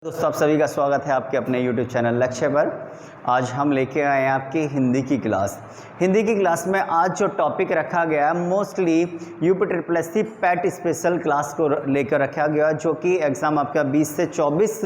दोस्तों आप सभी का स्वागत है आपके अपने YouTube चैनल लक्ष्य पर। आज हम लेके आए हैं आपकी हिंदी की क्लास। हिंदी की क्लास में आज जो टॉपिक रखा गया है mostly UPSSC PAT special class को लेकर रखा गया, जो कि एग्ज़ाम आपका 20 से 24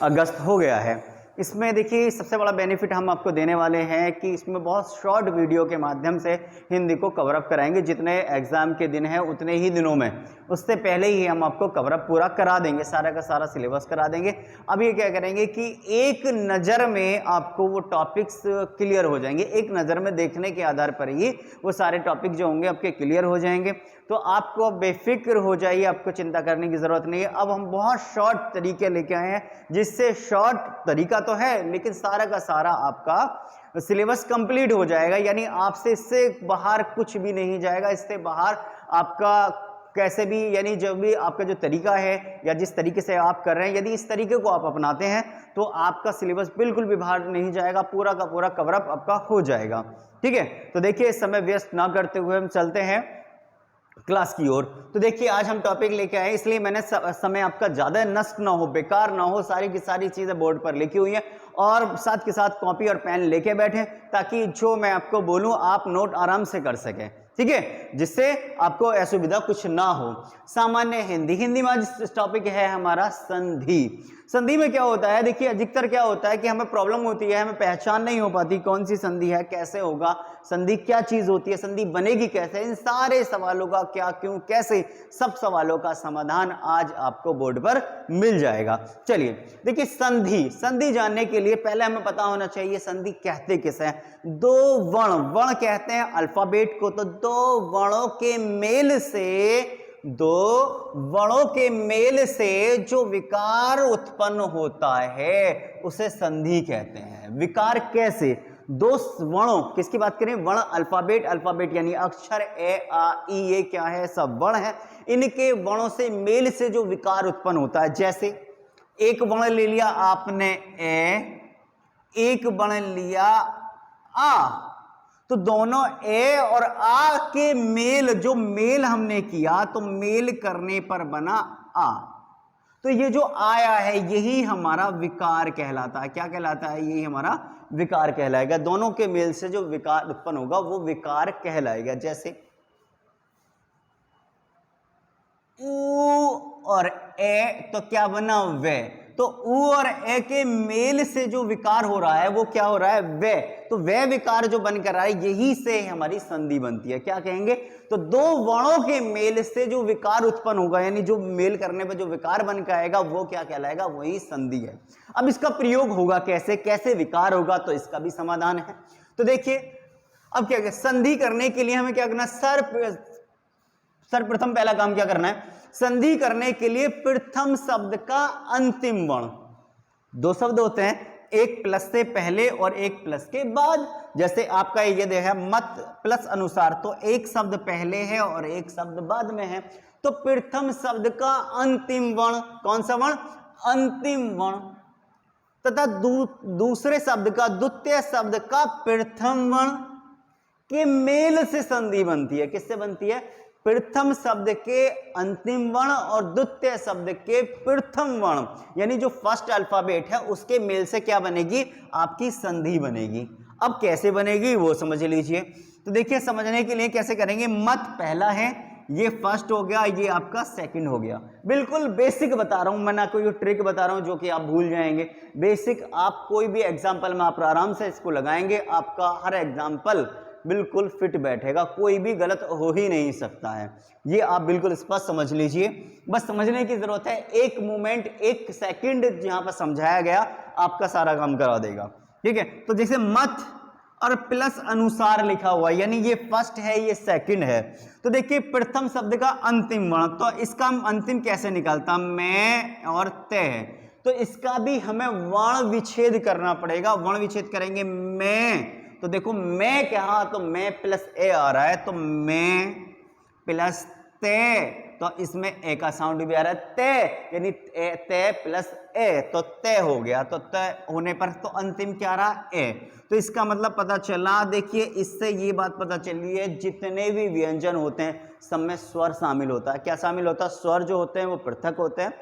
अगस्त हो गया है। इसमें देखिए सबसे बड़ा बेनिफिट हम आपको देने वाले हैं कि इसमें बहुत शॉर्ट वीडियो के माध्यम से हिंदी को कवर अप कराएंगे। जितने एग्ज़ाम के दिन हैं उतने ही दिनों में, उससे पहले ही हम आपको कवर अप पूरा करा देंगे, सारा का सारा सिलेबस करा देंगे। अब ये क्या करेंगे कि एक नज़र में आपको वो टॉपिक्स क्लियर हो जाएंगे, एक नज़र में देखने के आधार पर ही वो सारे टॉपिक जो होंगे आपके क्लियर हो जाएंगे। तो आपको बेफिक्र हो जाइए, आपको चिंता करने की ज़रूरत नहीं है। अब हम बहुत शॉर्ट तरीके लेके आए हैं, जिससे शॉर्ट तरीका तो है लेकिन सारा का सारा आपका सिलेबस कंप्लीट हो जाएगा, यानी आपसे इससे बाहर कुछ भी नहीं जाएगा। इससे बाहर आपका कैसे भी, यानी जब भी आपका जो तरीका है या जिस तरीके से आप कर रहे हैं, यदि इस तरीके को आप अपनाते हैं तो आपका सिलेबस बिल्कुल भी बाहर नहीं जाएगा, पूरा का पूरा कवर अप आपका हो जाएगा। ठीक है, तो देखिए इस समय वेस्ट ना करते हुए हम चलते हैं क्लास की ओर। तो देखिए आज हम टॉपिक लेके आए, इसलिए मैंने समय आपका ज़्यादा नष्ट ना हो, बेकार ना हो, सारी की सारी चीज़ें बोर्ड पर लिखी हुई हैं और साथ के साथ कॉपी और पेन लेके बैठें, ताकि जो मैं आपको बोलूं आप नोट आराम से कर सकें। ठीक है, जिससे आपको असुविधा कुछ ना हो। सामान्य हिंदी, हिंदी में आज टॉपिक है हमारा संधि। संधि में क्या होता है, देखिए अधिकतर क्या होता है कि हमें प्रॉब्लम होती है, हमें पहचान नहीं हो पाती कौन सी संधि है, कैसे होगा, संधि क्या चीज होती है, संधि बनेगी कैसे, इन सारे सवालों का क्या क्यों कैसे, सब सवालों का समाधान आज आपको बोर्ड पर मिल जाएगा। चलिए देखिए संधि, संधि जानने के लिए पहले हमें पता होना चाहिए संधि कहते किसे हैं। दो वर्ण, वर्ण कहते हैं अल्फाबेट को, तो दो वर्णों के मेल से, दो वर्णों के मेल से जो विकार उत्पन्न होता है उसे संधि कहते हैं। विकार कैसे, दो वर्णों, किसकी बात करें, वर्ण अल्फाबेट, अल्फाबेट यानी अक्षर ए आ ई, ये क्या है, सब वर्ण है। इनके वर्णों से मेल से जो विकार उत्पन्न होता है, जैसे एक वर्ण ले लिया आपने ए, एक वर्ण लिया आ, तो दोनों ए और आ के मेल, जो मेल हमने किया तो मेल करने पर बना आ, तो ये जो आया है यही हमारा विकार कहलाता है। क्या कहलाता है, यही हमारा विकार कहलाएगा। दोनों के मेल से जो विकार उत्पन्न होगा वो विकार कहलाएगा। जैसे ऊ और ए, तो क्या बना वे, तो ऊ और ए के मेल से जो विकार हो रहा है वो क्या हो रहा है, वे, तो वे विकार जो बनकर आए यही से हमारी संधि बनती है। क्या कहेंगे, तो दो वर्णों के मेल से जो विकार उत्पन्न होगा, यानी जो मेल करने पर जो विकार बनकर आएगा वो क्या कहलाएगा, वही संधि है। अब इसका प्रयोग होगा कैसे, कैसे विकार होगा, तो इसका भी समाधान है। तो देखिए अब क्या, संधि करने के लिए हमें क्या करना, सर्वप्रथम पहला काम क्या करना है, संधि करने के लिए प्रथम शब्द का अंतिम वर्ण, दो शब्द होते हैं, एक प्लस से पहले और एक प्लस के बाद। जैसे आपका ये देखा मत प्लस अनुसार, तो एक शब्द पहले है और एक शब्द बाद में है, तो प्रथम शब्द का अंतिम वर्ण कौन सा वर्ण, अंतिम वर्ण, तथा दूसरे शब्द का, द्वितीय शब्द का प्रथम वर्ण के मेल से संधि बनती है। किससे बनती है, प्रथम शब्द के अंतिम वर्ण और द्वितीय शब्द के प्रथम वर्ण, यानी जो फर्स्ट अल्फाबेट है उसके मेल से क्या बनेगी, आपकी संधि बनेगी। अब कैसे बनेगी वो समझ लीजिए। तो देखिए समझने के लिए कैसे करेंगे, मत पहला है, ये फर्स्ट हो गया, ये आपका सेकंड हो गया। बिल्कुल बेसिक बता रहा हूं मैं, ना कोई ट्रिक बता रहा हूं जो कि आप भूल जाएंगे। बेसिक, आप कोई भी एग्जाम्पल में आप आराम से इसको लगाएंगे, आपका हर एग्जाम्पल बिल्कुल फिट बैठेगा, कोई भी गलत हो ही नहीं सकता है। ये आप बिल्कुल स्पष्ट समझ लीजिए, बस समझने की जरूरत है। एक मोमेंट, एक सेकंड जहां पर समझाया गया आपका सारा काम करा देगा। ठीक है, तो जैसे मत और प्लस अनुसार लिखा हुआ, यानी ये फर्स्ट है ये सेकंड है, तो देखिए प्रथम शब्द का अंतिम वर्ण, तो इसका अंतिम कैसे निकालता, मैं और ते है, तो इसका भी हमें वर्ण विच्छेद करना पड़ेगा। वर्ण विच्छेद करेंगे, मैं, तो देखो मैं क्या, तो मैं प्लस ए आ रहा है, तो मैं प्लस ते, तो इसमें ए का साउंड भी आ रहा है, ते, यानी ते प्लस ए, तो ते हो गया। तो ते होने पर तो अंतिम क्या रहा, ए, तो इसका मतलब पता चला। देखिए इससे ये बात पता चली है, जितने भी व्यंजन होते हैं सब में स्वर शामिल होता है। क्या शामिल होता है, स्वर जो होते हैं वो पृथक होते हैं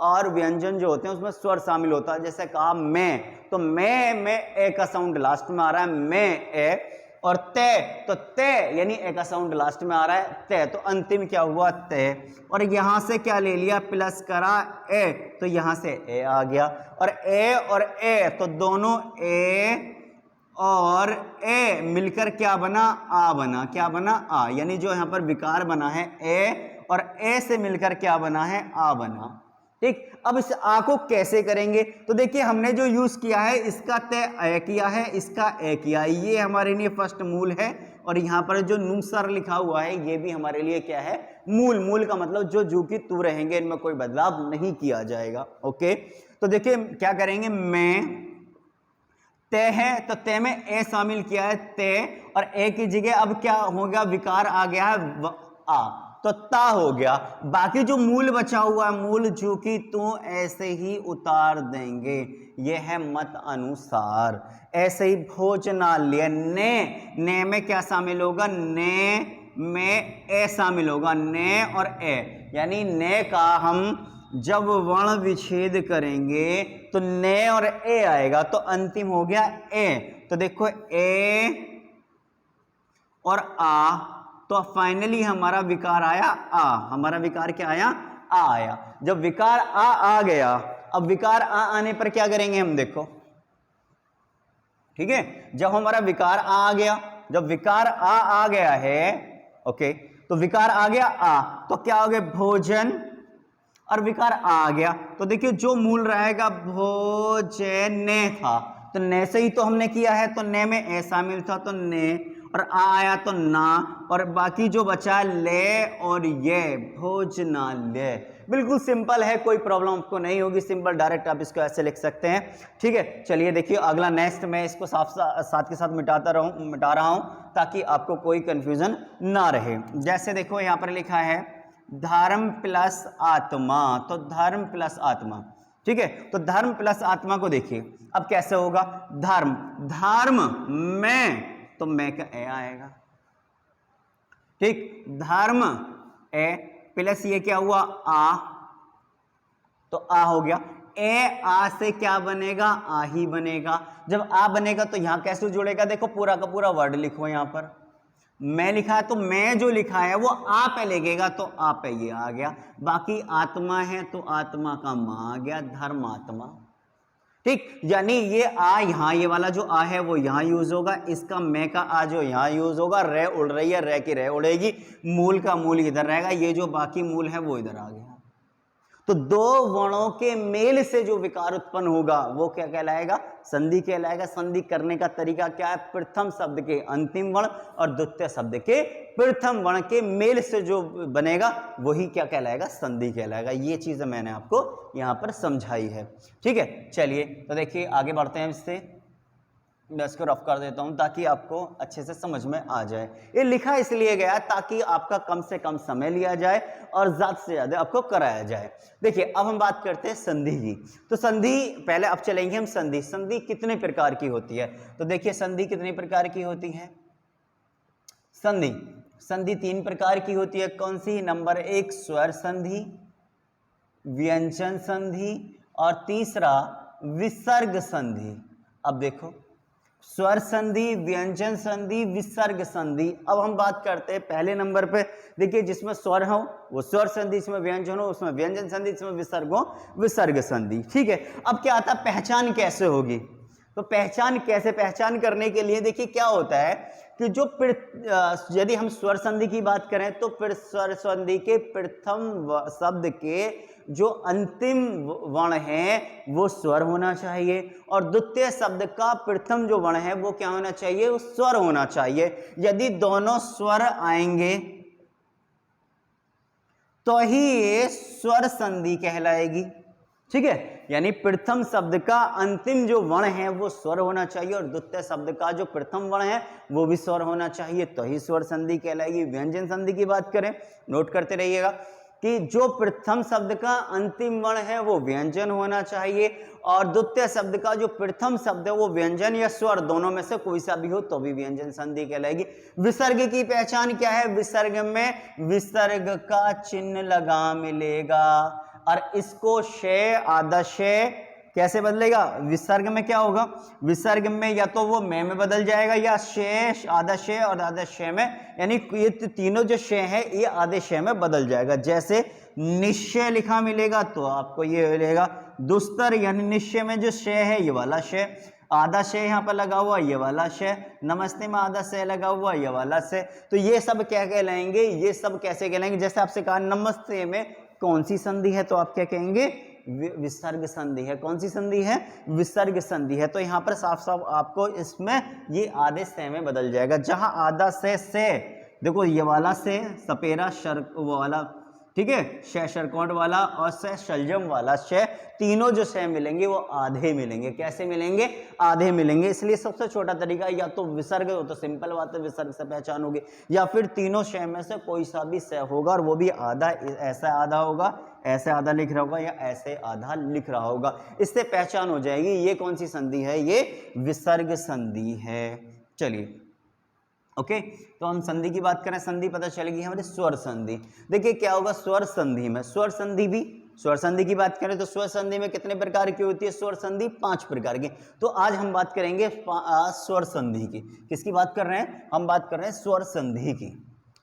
और व्यंजन जो होते हैं उसमें स्वर शामिल होता है। जैसे कहा मैं, तो मैं में ए का साउंड लास्ट में आ रहा है, मैं ए, और ते, तो ते यानी ए का साउंड लास्ट में आ रहा है, ते, तो अंतिम क्या हुआ, ते। और यहां से क्या ले लिया, प्लस करा ए, तो यहां से ए आ गया, और ए तो दोनों ए और ए मिलकर क्या बना, आ बना, क्या बना, आ, यानी जो यहां पर विकार बना है ए और ए से मिलकर क्या बना है, आ बना। ठीक, अब इस आ को कैसे करेंगे, तो देखिए हमने जो यूज किया है इसका ते ए किया है, इसका ए किया है, ये हमारे लिए फर्स्ट मूल है, और यहाँ पर जो नुसर लिखा हुआ है ये भी हमारे लिए क्या है, मूल। मूल का मतलब जो जू की तू रहेंगे, इनमें कोई बदलाव नहीं किया जाएगा। ओके, तो देखिए क्या करेंगे, मैं ते है तो ते में ए शामिल किया है, ते, और ए की जगह अब क्या हो गया, विकार आ गया है आ, तो ता हो गया। बाकी जो मूल बचा हुआ है, मूल जू की तू ऐसे ही उतार देंगे, ये है मत अनुसार। ऐसे ही भोजनालय, ने में क्या शामिल होगा, ने में ए शामिल होगा, ने और ए, यानी ने का हम जब वर्ण विच्छेद करेंगे तो ने और ए आएगा, तो अंतिम हो गया ए। तो देखो ए और आ, तो फाइनली हमारा विकार आया आ, हमारा विकार क्या आया, आ आया। जब विकार आ गया, अब विकार आ आने पर क्या करेंगे हम, देखो ठीक है, जब हमारा विकार आ गया, जब विकार आ गया है, ओके, तो विकार आ गया आ, तो क्या हो गया, भोजन, और विकार आ गया, तो देखिए जो मूल रहेगा भोजने था, तो ने से ही तो हमने किया है, तो ने में ए शामिल था, तो ने, और आ आया तो ना, और बाकी जो बचा ले और ये, भोजनालय। बिल्कुल सिंपल है, कोई प्रॉब्लम आपको नहीं होगी, सिंपल डायरेक्ट आप इसको ऐसे लिख सकते हैं। ठीक है, चलिए देखिए अगला नेक्स्ट, मैं इसको साथ के साथ मिटा रहा हूं ताकि आपको कोई कंफ्यूजन ना रहे। जैसे देखो यहाँ पर लिखा है धर्म प्लस आत्मा, तो धर्म प्लस आत्मा, ठीक है, तो धर्म प्लस आत्मा को देखिए अब कैसे होगा, धर्म, धर्म में, तो मैं का ए आएगा, ठीक, धर्म ए प्लस ये क्या हुआ, आ, तो आ हो गया, ए आ से क्या बनेगा, आ ही बनेगा। जब आ बनेगा तो यहां कैसे जुड़ेगा, देखो पूरा का पूरा वर्ड लिखो, यहां पर मैं लिखा है तो मैं जो लिखा है वो आ पे लगेगा, तो आ पे ये आ गया। बाकी आत्मा है तो आत्मा का मा आ गया, धर्मात्मा। ठीक, यानी ये आ, यहां ये वाला जो आ है वो यहां यूज होगा, इसका मैं का आ जो यहां यूज होगा, रे उड़ रही है, रे की रे उड़ेगी, मूल का मूल इधर रहेगा, ये जो बाकी मूल है वो इधर आ गया। तो दो वर्णों के मेल से जो विकार उत्पन्न होगा वो क्या कहलाएगा, संधि कहलाएगा। संधि करने का तरीका क्या है, प्रथम शब्द के अंतिम वर्ण और द्वितीय शब्द के प्रथम वर्ण के मेल से जो बनेगा वही क्या कहलाएगा, संधि कहलाएगा। ये चीज मैंने आपको यहां पर समझाई है। ठीक है, चलिए तो देखिए आगे बढ़ते हैं इससे। मैं इसको रफ कर देता हूं ताकि आपको अच्छे से समझ में आ जाए। ये लिखा इसलिए गया ताकि आपका कम से कम समय लिया जाए और ज्यादा से ज्यादा आपको कराया जाए। देखिए अब हम बात करते हैं संधि की। तो संधि पहले अब चलेंगे हम संधि। संधि कितने प्रकार की होती है, तो देखिए संधि कितने प्रकार की होती है। संधि 3 प्रकार की होती है। कौन सी, नंबर 1 स्वर संधि, व्यंजन संधि, और तीसरा विसर्ग संधि। अब देखो स्वर संधि, व्यंजन संधि, विसर्ग संधि। अब हम बात करते हैं पहले नंबर पे। देखिए जिसमें स्वर हो वो स्वर संधि, इसमें व्यंजन हो उसमें व्यंजन संधि, इसमें विसर्ग हो विसर्ग संधि। ठीक है, अब क्या आता है, पहचान कैसे होगी। तो पहचान कैसे, पहचान करने के लिए देखिए क्या होता है कि जो यदि हम स्वर संधि की बात करें तो स्वर संधि के प्रथम शब्द के जो अंतिम वर्ण है वो स्वर होना चाहिए, और द्वितीय शब्द का प्रथम जो वर्ण है वो क्या होना चाहिए, वो स्वर होना चाहिए। यदि दोनों स्वर आएंगे तो ही ये स्वर संधि कहलाएगी। ठीक है, यानी प्रथम शब्द का अंतिम जो वर्ण है वो स्वर होना चाहिए और द्वितीय शब्द का जो प्रथम वर्ण है वो भी स्वर होना चाहिए, तो ही स्वर संधि कहलाएगी। व्यंजन संधि की बात करें, नोट करते रहिएगा कि जो प्रथम शब्द का अंतिम वर्ण है वो व्यंजन होना चाहिए और द्वितीय शब्द का जो प्रथम शब्द है वो व्यंजन या स्वर दोनों में से कोई सा भी हो तो भी व्यंजन संधि कहलाएगी। विसर्ग की पहचान क्या है, विसर्ग में विसर्ग का चिन्ह लगा मिलेगा। और इसको शे आधा शे कैसे बदलेगा, विसर्ग में क्या होगा, विसर्ग में या तो वो में बदल जाएगा या शेष आधा शे और आधा शे में, यानी ये तीनों जो शे है ये आधे शे में बदल जाएगा। जैसे निश्चय लिखा मिलेगा तो आपको ये मिलेगा दुस्तर, यानी निश्चय में जो शे है ये वाला शे, आधा शे यहाँ पर लगा हुआ ये वाला शे, नमस्ते में आधा शे लगा हुआ ये वाला शे। तो ये सब क्या कहलाएंगे, ये सब कैसे कहलाएंगे, जैसे आपसे कहा नमस्ते में कौन सी संधि है तो आप क्या कहेंगे, विसर्ग संधि है। कौन सी संधि है, विसर्ग संधि है। तो यहाँ पर साफ साफ आपको इसमें ये आधे से में बदल जाएगा। जहां आधा से देखो ये वाला से सपेरा शर वो वाला, ठीक है, शे शरकोट वाला और से शलजम वाला शे, तीनों जो शे मिलेंगे वो आधे मिलेंगे। कैसे मिलेंगे, आधे मिलेंगे। इसलिए सबसे छोटा तरीका या तो विसर्ग हो तो सिंपल बात है विसर्ग से पहचान होगी, या फिर तीनों शे में से कोई सा भी शे होगा और वो भी आधा, ऐसा आधा होगा, ऐसे आधा लिख रहा होगा या ऐसे आधा लिख रहा होगा, इससे पहचान हो जाएगी ये कौन सी संधि है, ये विसर्ग संधि है। चलिए ओके, तो हम संधि की बात करें, संधि पता चलेगी हमारे स्वर संधि। देखिए क्या होगा स्वर संधि में, स्वर संधि भी, स्वर संधि की बात करें तो स्वर संधि में कितने प्रकार की होती है, स्वर संधि 5 प्रकार की। तो आज हम बात करेंगे स्वर संधि की। किसकी बात कर रहे हैं, हम बात कर रहे हैं स्वर संधि की।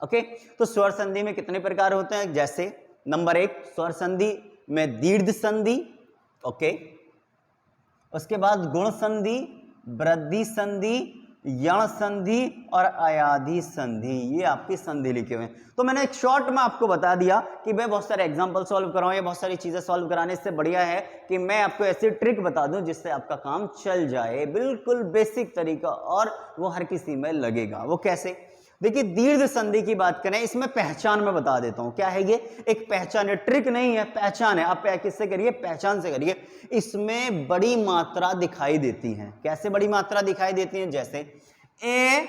ओके, तो स्वर संधि में कितने प्रकार होते हैं, जैसे नंबर 1 स्वर संधि में दीर्घ संधि, ओके, उसके बाद गुण संधि, वृद्धि संधि, यण संधि और अयाधि संधि, ये आपकी संधि लिखे हुए हैं। तो मैंने एक शॉर्ट में आपको बता दिया कि मैं बहुत सारे एग्जांपल सॉल्व कराऊं या बहुत सारी चीजें सॉल्व कराने से बढ़िया है कि मैं आपको ऐसी ट्रिक बता दूं जिससे आपका काम चल जाए, बिल्कुल बेसिक तरीका, और वो हर किसी में लगेगा। वो कैसे, देखिए दीर्घ संधि की बात करें, इसमें पहचान में बता देता हूं क्या है, ये एक पहचान है, ट्रिक नहीं है, पहचान है। आप किससे करिए, पहचान से करिए। इसमें बड़ी मात्रा दिखाई देती है। कैसे बड़ी मात्रा दिखाई देती है, जैसे ए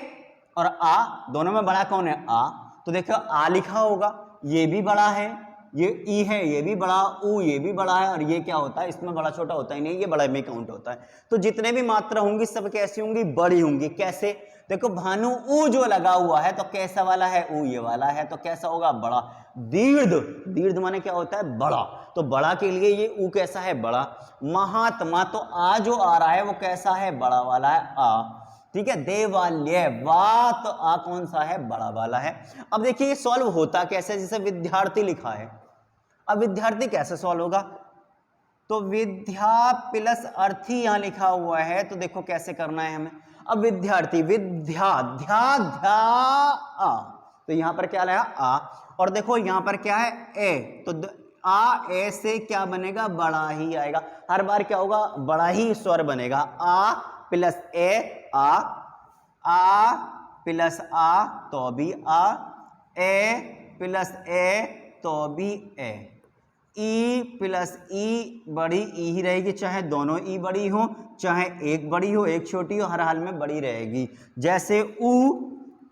और आ दोनों में बड़ा कौन है, आ। तो देखो आ लिखा होगा, ये भी बड़ा है, ये ई है, ये भी बड़ा, ऊ ये भी बड़ा है, और ये क्या होता है, इसमें बड़ा छोटा होता ही नहीं, ये बड़ा में काउंट होता है। तो जितने भी मात्रा होंगी सब कैसी होंगी, बड़ी होंगी। कैसे, देखो भानु ऊ जो लगा हुआ है तो कैसा वाला है, ऊ ये वाला है, तो कैसा होगा, बड़ा। दीर्घ, दीर्घ माने क्या होता है, बड़ा, तो बड़ा के लिए ये ऊ कैसा है, बड़ा। महात्मा, तो आ जो आ रहा है वो कैसा है, बड़ा वाला है, आ, ठीक है। देवालय, वा तो आ कौन सा है, बड़ा वाला है। अब देखिए ये सॉल्व होता कैसे, जैसे विद्यार्थी लिखा है, अब विद्यार्थी कैसे सॉल्व होगा, तो विद्या प्लस अर्थी यहां लिखा हुआ है, तो देखो कैसे करना है हमें। अब विद्यार्थी, विद्या, ध्या ध्या आ, तो यहां पर क्या लाया, आ, और देखो यहां पर क्या है, ए, तो आ ए से क्या बनेगा, बड़ा ही आएगा। हर बार क्या होगा, बड़ा ही स्वर बनेगा। आ प्लस ए, आ प्लस आ तो भी आ, ए प्लस ए तो भी ए, ई प्लस ई, बड़ी ई ही रहेगी, चाहे दोनों ई बड़ी हो, चाहे एक बड़ी हो एक छोटी हो, हर हाल में बड़ी रहेगी। जैसे ऊ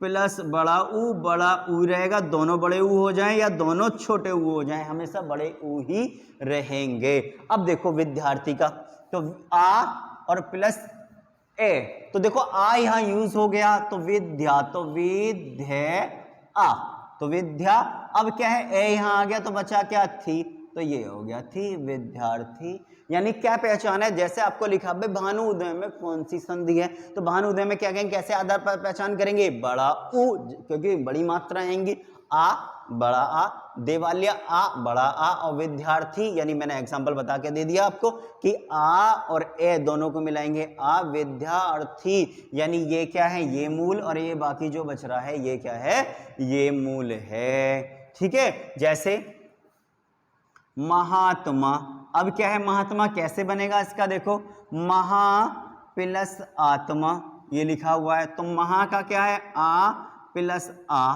प्लस बड़ा ऊ रहेगा, दोनों बड़े ऊ हो जाएं या दोनों छोटे ऊ हो जाएं, हमेशा बड़े ऊ ही रहेंगे। अब देखो विद्यार्थी का, तो आ और प्लस ए, तो देखो आ यहां यूज हो गया, तो विद्या, तो विद्या आ, तो विद्या। अब क्या है, ए यहां आ गया तो बचा क्या, थी, तो ये हो गया थी, विद्यार्थी। यानी क्या पहचान है, जैसे आपको लिखा भाई भानु उदय में कौन सी संधि है, तो भानु उदय में क्या कहेंगे, कैसे आधार पर पहचान करेंगे, बड़ा ऊ, क्योंकि बड़ी मात्रा आएंगी, आ बड़ा आ, देवालय आ बड़ा आ, और विद्यार्थी यानी मैंने एग्जांपल बता के दे दिया आपको कि आ और ए दोनों को मिलाएंगे, आ विद्यार्थी, यानी ये क्या है, ये मूल, और ये बाकी जो बच रहा है ये क्या है, ये मूल है, ठीक है। जैसे महात्मा, अब क्या है महात्मा, कैसे बनेगा इसका, देखो महा प्लस आत्मा ये लिखा हुआ है, तो महा का क्या है, आ प्लस आ,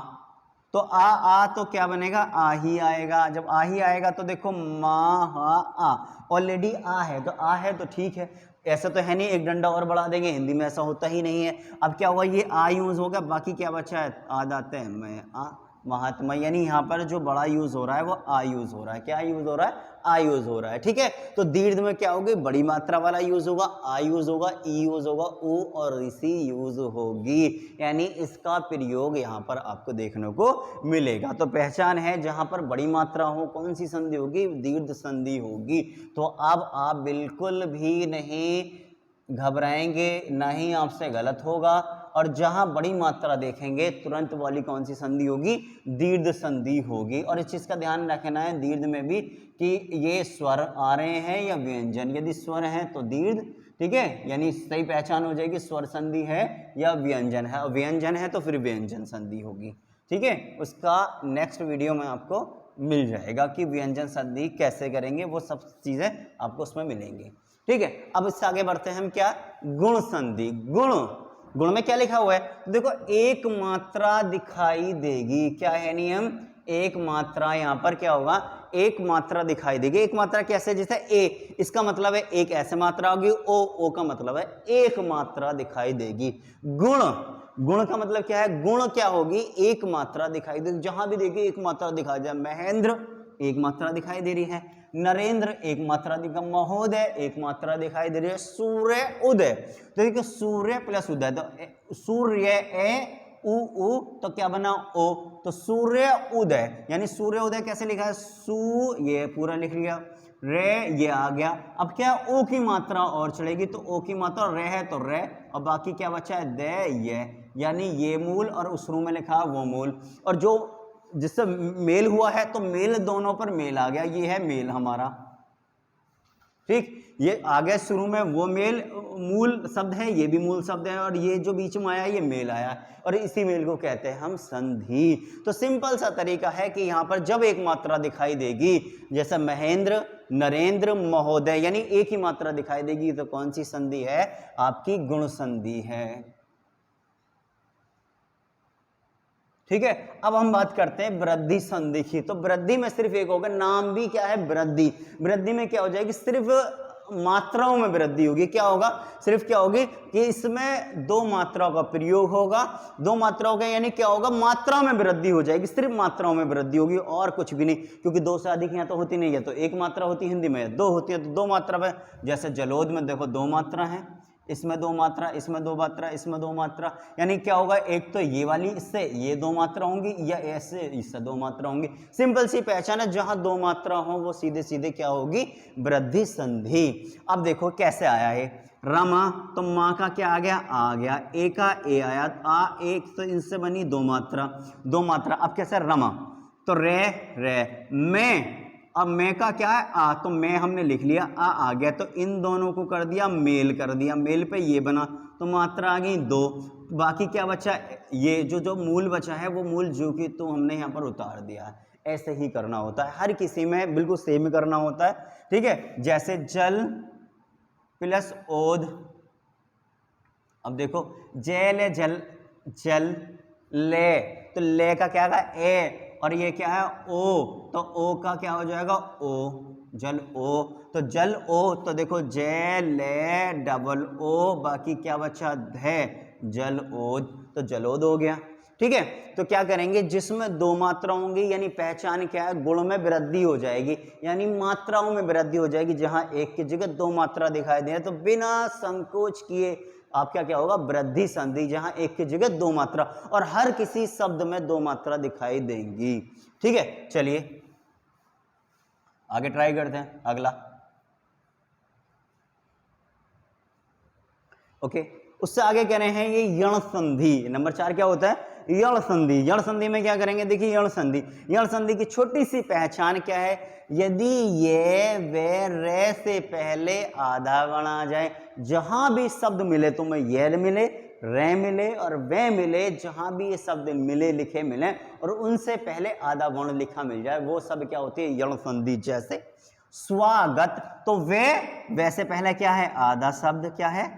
तो आ तो क्या बनेगा, आ ही आएगा। जब आ ही आएगा तो देखो महा आ, ऑलरेडी आ है तो आ है तो ठीक है, ऐसा तो है नहीं एक डंडा और बढ़ा देंगे, हिंदी में ऐसा होता ही नहीं है। अब क्या हुआ, ये आ यूज होगा, बाकी क्या बचा है, आ दाते हैं मैं आ, महात्मा, यानी यहाँ पर जो बड़ा यूज हो रहा है वो आ यूज हो रहा है। क्या यूज हो रहा है? आ यूज हो रहा है। ठीक है, तो दीर्घ में क्या होगी? बड़ी मात्रा वाला यूज होगा, आ यूज होगा, ई यूज होगा, ऊ और ऋषि यूज होगी, यानी इसका प्रयोग यहाँ पर आपको देखने को मिलेगा। तो पहचान है, जहाँ पर बड़ी मात्रा हो कौन सी संधि होगी? दीर्घ संधि होगी। तो अब आप बिल्कुल भी नहीं घबराएंगे, ना ही आपसे गलत होगा, और जहां बड़ी मात्रा देखेंगे तुरंत वाली कौन सी संधि होगी? दीर्घ संधि होगी। और इस चीज का ध्यान रखना है दीर्घ में भी कि ये स्वर आ रहे हैं या व्यंजन। यदि स्वर है तो दीर्घ, ठीक है, यानी सही पहचान हो जाएगी स्वर संधि है या व्यंजन है, और व्यंजन है तो फिर व्यंजन संधि होगी। ठीक है, उसका नेक्स्ट वीडियो में आपको मिल जाएगा कि व्यंजन संधि कैसे करेंगे, वो सब चीजें आपको उसमें मिलेंगी। ठीक है, अब इससे आगे बढ़ते हैं हम, क्या? गुण संधि। गुण में क्या लिखा हुआ है? देखो, एक मात्रा दिखाई देगी। क्या है नियम? एक मात्रा, यहां पर क्या होगा? एक मात्रा दिखाई देगी। एक मात्रा कैसे? जैसे ए, इसका मतलब है एक ऐसे मात्रा होगी, ओ का मतलब है एक मात्रा दिखाई देगी। गुण का मतलब क्या है? गुण क्या होगी? एक मात्रा दिखाई देगी। जहां भी देखिए एक मात्रा दिखाई दे, महेंद्र एक मात्रा दिखाई दे रही है, नरेंद्र एक मात्रा दिखाई, महोदय एक मात्रा दिखाई दे रही है, सूर्य उदय। तो देखिए सूर्य प्लस उदय, तो सूर्य ए उ तो क्या बना? ओ, तो सूर्य उदय, यानी सूर्य उदय कैसे लिखा है? सू, ये पूरा लिख लिया, रे ये आ गया। अब क्या? ओ की मात्रा और चढ़ेगी, तो ओ की मात्रा रे है तो रे, और बाकी क्या बचा है? दे ये, यानी ये मूल और उस रूम में लिखा वो मूल, और जो जिससे मेल हुआ है तो मेल दोनों पर मेल आ गया, ये है मेल हमारा। ठीक, ये आ गया शुरू में वो मेल मूल शब्द है, ये भी मूल शब्द है, और ये जो बीच में आया ये मेल आया, और इसी मेल को कहते हैं हम संधि। तो सिंपल सा तरीका है कि यहां पर जब एक मात्रा दिखाई देगी, जैसे महेंद्र, नरेंद्र, महोदय, यानी एक ही मात्रा दिखाई देगी, तो कौन सी संधि है? आपकी गुण संधि है। ठीक है, अब हम बात करते हैं वृद्धि संधि की। तो वृद्धि में सिर्फ एक होगा, नाम भी क्या है? वृद्धि। वृद्धि में क्या हो जाएगी? सिर्फ मात्राओं में वृद्धि होगी। क्या होगा? सिर्फ क्या होगी कि इसमें दो मात्राओं का प्रयोग होगा, दो मात्राओं का, यानी क्या होगा? मात्रा में वृद्धि हो जाएगी, सिर्फ मात्राओं में वृद्धि होगी और कुछ भी नहीं, क्योंकि दो से अधिक यहाँ तो होती नहीं है, तो एक मात्रा होती है, हिंदी में दो होती है तो दो मात्रा है। जैसे जलोद में देखो दो मात्रा है, इसमें दो मात्रा, इसमें दो मात्रा, इसमें दो मात्रा, यानी क्या होगा? एक तो ये वाली, इससे ये दो मात्रा होंगी, या ऐसे इससे दो मात्रा होंगी। सिंपल सी पहचान है, जहां दो मात्रा हो वो सीधे सीधे क्या होगी? वृद्धि संधि। अब देखो कैसे आया है। रमा, तो माँ का क्या आ गया? आ गया। ए का ए आया, आ एक, तो इनसे बनी दो मात्रा, दो मात्रा। अब कैसे? रमा, तो रे, मैं, अब मैं का क्या है? आ, तो मैं हमने लिख लिया, आ गया, तो इन दोनों को कर दिया मेल, कर दिया मेल पे ये बना, तो मात्रा आ गई दो। बाकी क्या बचा? ये जो मूल बचा है वो मूल जो कि तो हमने यहाँ पर उतार दिया है। ऐसे ही करना होता है, हर किसी में बिल्कुल सेम करना होता है। ठीक है, जैसे जल प्लस ओद, अब देखो जल, जल ले, तो ले का क्या है? ए, और ये क्या है? ओ, तो ओ का क्या हो जाएगा? ओ, जल ओ, तो जल ओ, तो देखो जल डबल ओ, बाकी क्या बचा? धे, जल ओद, तो जलोद हो गया। ठीक है, तो क्या करेंगे? जिसमें दो मात्रा होंगी, यानी पहचान क्या है? गुण में वृद्धि हो जाएगी, यानी मात्राओं में वृद्धि हो जाएगी। जहां एक की जगह दो मात्रा दिखाई दे तो बिना संकोच किए आपका क्या होगा? वृद्धि संधि, जहां एक की जगह दो मात्रा, और हर किसी शब्द में दो मात्रा दिखाई देंगी। ठीक है, चलिए आगे ट्राई करते हैं अगला। ओके, उससे आगे कह रहे हैं ये यण संधि। नंबर 4 क्या होता है? यण संधि। यण संधि में क्या करेंगे? देखिए यण संधि की छोटी सी पहचान क्या है? यदि ये वे रे से पहले आधा गण आ जाए, जहां भी शब्द मिले, तुम्हें ये मिले, रे मिले और वे मिले, जहां भी ये शब्द मिले, लिखे मिले, और उनसे पहले आधा वर्ण लिखा मिल जाए, वो सब क्या होती है? यण संधि। जैसे स्वागत, तो वैसे पहले क्या है? आधा शब्द क्या है?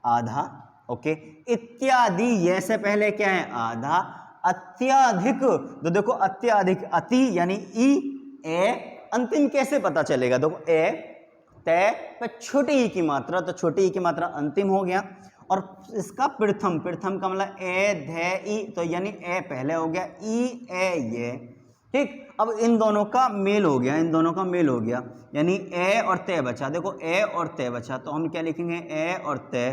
आधा। ओके, इत्यादि, ये से पहले क्या है? आधा। अत्याधिक, तो देखो अत्याधिक, अति यानी ई, ए, अंतिम कैसे पता चलेगा? देखो ए, ते, छोटी ई की मात्रा, तो छोटी ई की मात्रा अंतिम हो गया। और इसका प्रथम, प्रथम का मतलब ए धे ई, तो यानी ए पहले हो गया, ई ए ये, ठीक। अब इन दोनों का मेल हो गया, इन दोनों का मेल हो गया, यानी ए और ते बचा। देखो ए और ते बचा, तो हम क्या लिखेंगे, ए और ते,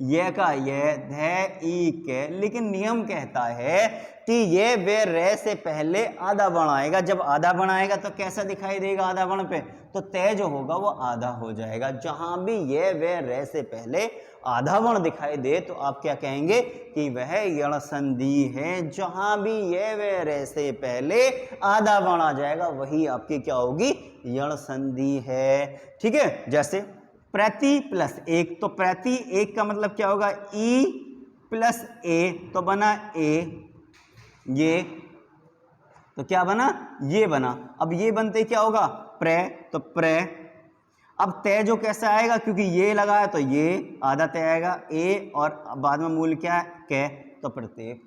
ये का ये, धे ई के। लेकिन नियम कहता है कि ये वे रे से पहले आधा वर्ण आएगा। जब आधा वर्ण आएगा तो कैसा दिखाई देगा आधा वर्ण पे, तो ते जो होगा वो आधा हो जाएगा। जहां भी ये वे रे से पहले आधा वर्ण दिखाई दे तो आप क्या कहेंगे कि वह यण संधि है। जहां भी ये वे रे से पहले आधा वर्ण आ जाएगा वही आपकी क्या होगी, यण संधि है, ठीक है। जैसे प्रति प्लस एक, तो प्रति एक का मतलब क्या होगा, ई प्लस ए, तो बना ए, ये तो क्या बना, ये बना। अब ये बनते क्या होगा, प्रे, तो प्रे। अब तय जो कैसे आएगा, क्योंकि ये लगा है तो ये आधा तय आएगा, ए और बाद में मूल क्या है, कै, तो प्रत्येक,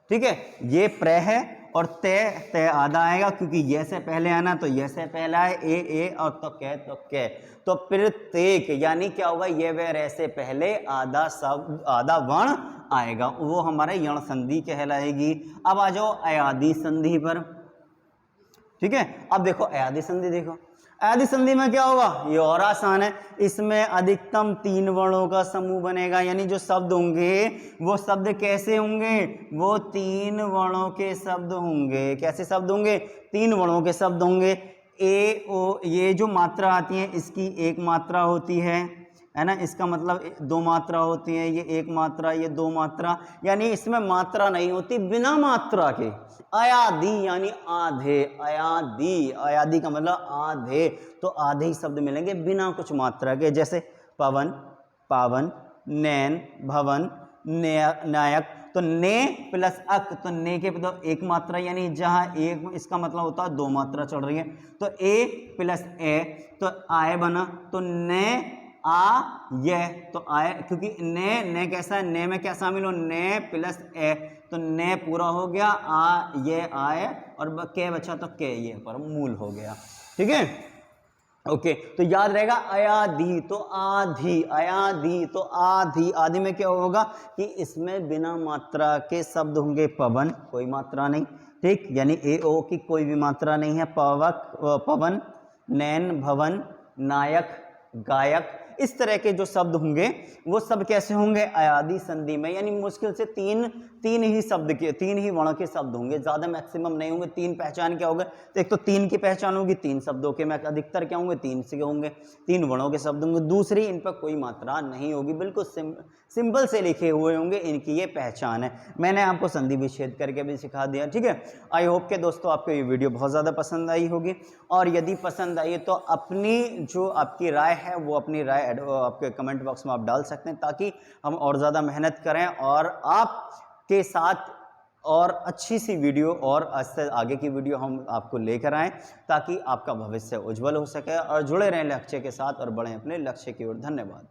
ठीक है। ये प्रे है और तय, तय आधा आएगा, क्योंकि ये से पहले आना तो ये से पहले आए, ए और तो कै, तो प्रत्येक यानी क्या होगा, ये वे रे से पहले आधा शब्द, आधा वर्ण आएगा, वो हमारे यण संधि कहलाएगी। अब आ जाओ अयादि संधि पर, ठीक है। अब देखो अयादि संधि, देखो अयादि संधि में क्या होगा, ये और आसान है। इसमें अधिकतम 3 वर्णों का समूह बनेगा, यानी जो शब्द होंगे वो शब्द कैसे होंगे, वो 3 वर्णों के शब्द होंगे। कैसे शब्द होंगे, 3 वर्णों के शब्द होंगे। ए ओ, ये जो मात्रा आती है इसकी एक मात्रा होती है ना, इसका मतलब 2 मात्रा होती है, ये 1 मात्रा, ये 2 मात्रा, यानी इसमें मात्रा नहीं होती, बिना मात्रा के। अयादि यानी आधे, अयादि, अयादि का मतलब आधे, तो आधे ही शब्द मिलेंगे बिना कुछ मात्रा के। जैसे पवन, पावन, नैन, भवन, नायक, तो ने प्लस अक, तो ने के तो 1 मात्रा, यानी जहां एक, इसका मतलब होता है 2 मात्रा चढ़ रही है, तो ए प्लस ए, तो आए बना, तो ने आ ये, तो आए, क्योंकि ने कैसा है, ने में क्या शामिल हो, ने प्लस ए, तो ने पूरा हो गया, आ ये आए, और के बचा तो के, ये पर मूल हो गया, ठीक है। ओके, तो याद रहेगा अयादि तो आधी, अयादि तो आधी। आदि में क्या होगा कि इसमें बिना मात्रा के शब्द होंगे। पवन, कोई मात्रा नहीं, ठीक, यानी ए ओ की कोई भी मात्रा नहीं है। पवन, नैन, भवन, नायक, गायक, इस तरह के जो शब्द होंगे वो सब कैसे होंगे, अयादि संधि में, यानी मुश्किल से तीन ही शब्द के, 3 ही वर्ण के शब्द होंगे, ज्यादा मैक्सिमम नहीं होंगे। 3 पहचान क्या होगा, तो एक तो 3 की पहचान होगी, 3 शब्दों के, मैं अधिकतर क्या होंगे, 3 से होंगे, 3 वर्णों के शब्द होंगे। दूसरी, इन पर कोई मात्रा नहीं होगी, बिल्कुल सिंपल से लिखे हुए होंगे, इनकी ये पहचान है। मैंने आपको संधि विच्छेद करके भी सिखा दिया, ठीक है। आई होप के दोस्तों आपको ये वीडियो बहुत ज़्यादा पसंद आई होगी, और यदि पसंद आई तो अपनी जो आपकी राय है वो अपनी राय आपके कमेंट बॉक्स में आप डाल सकते हैं, ताकि हम और ज़्यादा मेहनत करें और आपके साथ और अच्छी सी वीडियो और इससे आगे की वीडियो हम आपको लेकर आएँ, ताकि आपका भविष्य उज्जवल हो सके और जुड़े रहें लक्ष्य के साथ और बढ़ें अपने लक्ष्य की ओर। धन्यवाद।